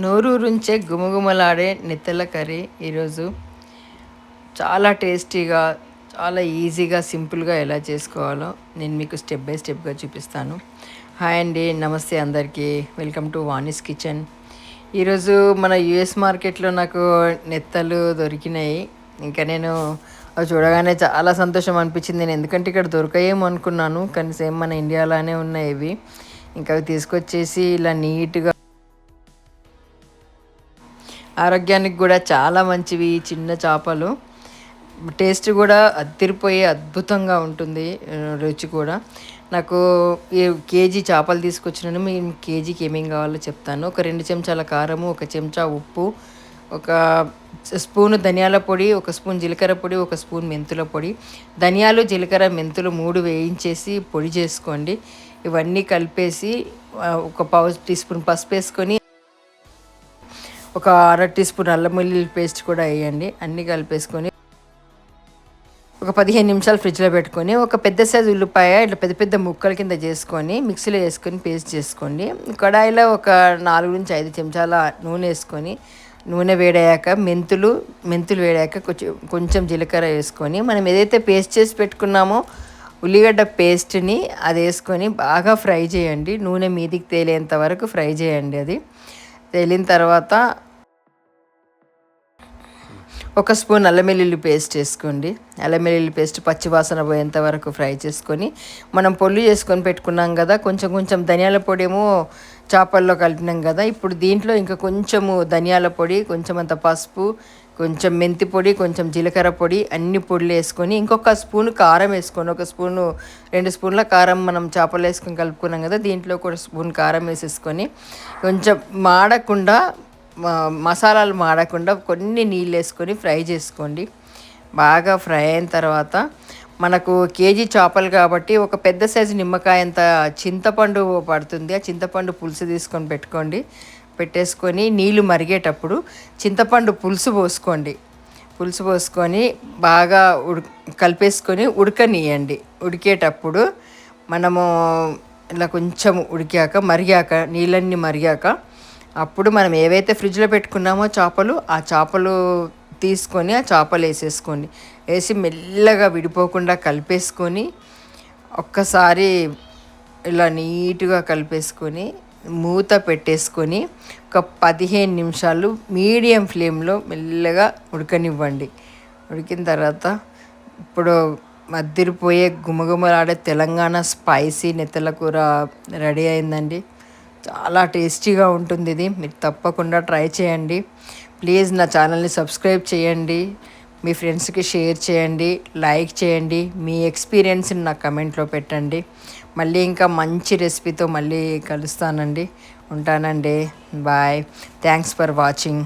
నోరూరుంచే గుమగుమలాడే నెత్తెల కర్రీ ఈరోజు చాలా టేస్టీగా, చాలా ఈజీగా, సింపుల్గా ఎలా చేసుకోవాలో నేను మీకు స్టెప్ బై స్టెప్గా చూపిస్తాను. హాయ్ అండి, నమస్తే అందరికీ. Welcome to Vani's kitchen. ఈరోజు మన యుఎస్ మార్కెట్లో నాకు నెత్తలు దొరికినాయి. ఇంకా నేను అవి చూడగానే చాలా సంతోషం అనిపించింది. నేను ఎందుకంటే ఇక్కడ దొరకాయేమో అనుకున్నాను, కానీ సేమ్ మన ఇండియాలోనే ఉన్నాయి ఇవి. ఇంకా అవి తీసుకొచ్చేసి ఇలా నీట్గా, ఆరోగ్యానికి కూడా చాలా మంచివి చిన్న చేపలు. టేస్ట్ కూడా అదిరిపోయే అద్భుతంగా ఉంటుంది, రుచి కూడా. నాకు ఈ కేజీ చేపలు తీసుకొచ్చినాను. మీ కేజీకి ఏమేమి కావాలో చెప్తాను. ఒక 2 చెంచాల కారము, 1 చెంచా ఉప్పు, ఒక స్పూను ధనియాల పొడి, 1 స్పూన్ జీలకర్ర పొడి, 1 స్పూన్ మెంతుల పొడి. ధనియాలు, జీలకర్ర, మెంతులు 3 వేయించేసి పొడి చేసుకోండి. ఇవన్నీ కలిపేసి ఒక పావు టీ స్పూన్ పసుపు వేసుకొని, ఒక 1/2 టీ స్పూన్ అల్లం వెల్లుల్లి పేస్ట్ కూడా వేయండి. అన్నీ కలిపేసుకొని ఒక 15 నిమిషాలు ఫ్రిడ్జ్లో పెట్టుకొని, ఒక పెద్ద సైజు ఉల్లిపాయ ఇట్లా పెద్ద పెద్ద ముక్కల కింద చేసుకొని మిక్సీలో వేసుకొని పేస్ట్ చేసుకోండి. కడాయిలో ఒక 4 నుంచి 5 చెంచాల నూనె వేసుకొని, నూనె వేడయ్యాక మెంతులు వేడాక కొంచెం జీలకర్ర వేసుకొని, మనం ఏదైతే పేస్ట్ చేసి పెట్టుకున్నామో ఉల్లిగడ్డ పేస్ట్ని అది వేసుకొని బాగా ఫ్రై చేయండి. నూనె మీదికి తేలేంత వరకు ఫ్రై చేయండి. అది తేలిన తర్వాత 1 స్పూన్ అల్లం వెల్లుల్లి పేస్ట్ వేసుకోండి. అల్లం వెల్లుల్లి పేస్ట్ పచ్చివాసన పోయేంత వరకు ఫ్రై చేసుకొని, మనం పొల్లు చేసుకొని పెట్టుకున్నాం కదా, కొంచెం ధనియాల పొడి ఏమో చేపల్లో కలిపినాం కదా, ఇప్పుడు దీంట్లో ఇంకా కొంచెము ధనియాల పొడి, కొంచెం అంత పసుపు, కొంచెం మెంతి పొడి, కొంచెం జీలకర్ర పొడి, అన్ని పొడులు వేసుకొని, ఇంకొక స్పూన్ కారం వేసుకోండి. 2 స్పూన్ల కారం మనం చేపలు వేసుకొని కలుపుకున్నాం కదా, దీంట్లో 1 స్పూన్ కారం వేసేసుకొని, కొంచెం మసాలాలు మాడకుండా కొన్ని నీళ్ళు వేసుకొని ఫ్రై చేసుకోండి. బాగా ఫ్రై అయిన తర్వాత మనకు కేజీ చేపలు కాబట్టి ఒక పెద్ద సైజు నిమ్మకాయ అంత చింతపండు పడుతుంది. ఆ చింతపండు పులుసు తీసుకొని పెట్టేసుకొని నీళ్ళు మరిగేటప్పుడు చింతపండు పులుసు పోసుకొని బాగా కలిపేసుకొని ఉడకనియండి. ఉడికేటప్పుడు మనము ఇలా కొంచెం మరిగాక నీళ్ళన్నీ మరిగాక అప్పుడు మనం ఏవైతే ఫ్రిడ్జ్లో పెట్టుకున్నామో చేపలు, ఆ చేపలు తీసుకొని ఆ చేపలు వేసేసుకోండి. వేసి మెల్లగా విడిపోకుండా కలిపేసుకొని ఒక్కసారి ఇలా నీట్గా కలిపేసుకొని మూత పెట్టేసుకొని ఒక 15 నిమిషాలు మీడియం ఫ్లేమ్లో మెల్లగా ఉడకనివ్వండి. ఉడికిన తర్వాత ఇప్పుడు మద్దిరిపోయే గుమగుమలాడే తెలంగాణ స్పైసీ నెత్తెల కూర రెడీ అయిందండి. చాలా టేస్టీగా ఉంటుంది ఇది. మీరు తప్పకుండా ట్రై చేయండి. ప్లీజ్ నా ఛానల్ని సబ్స్క్రైబ్ చేయండి, మీ ఫ్రెండ్స్కి షేర్ చేయండి, లైక్ చేయండి, మీ ఎక్స్పీరియన్స్ని నాకు కమెంట్లో పెట్టండి. మళ్ళీ ఇంకా మంచి రెసిపీతో మళ్ళీ కలుస్తానండి. ఉంటానండి. బాయ్. Thanks for watching.